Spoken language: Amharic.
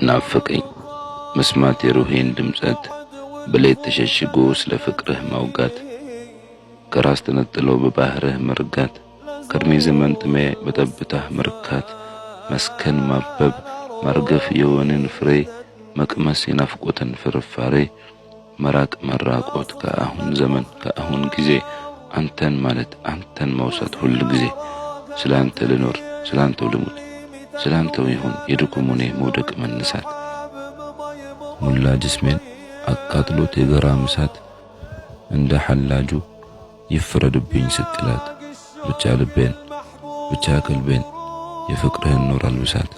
ናፈቀኝ መስማት የሩሄን ድምጸት በሌት ተሸሽጎ ስለ ፍቅርህ ማውጋት ከራስ ተነጥለው በባህርህ መርጋት ከርሜ ዘመን ጥሜ በጠብታህ መርካት መስከን ማበብ ማርገፍ የወንን ፍሬ መቅመስ የናፍቆትን ፍርፋሬ መራቅ መራቆት ከአሁን ዘመን ከአሁን ጊዜ አንተን ማለት አንተን መውሰድ ሁሉ ጊዜ ስላንተ ልኖር ስላንተው ልሙት ስላንተው ይሁን የድኩሙኔ መውደቅ መነሳት ሙላ ጅስሜን አቃጥሎት የገራም እሳት እንደ ሐላጁ ይፍረድብኝ ስትላት ብቻ ልቤን ብቻ ቀልቤን የፍቅርህን ኑር አልብሳት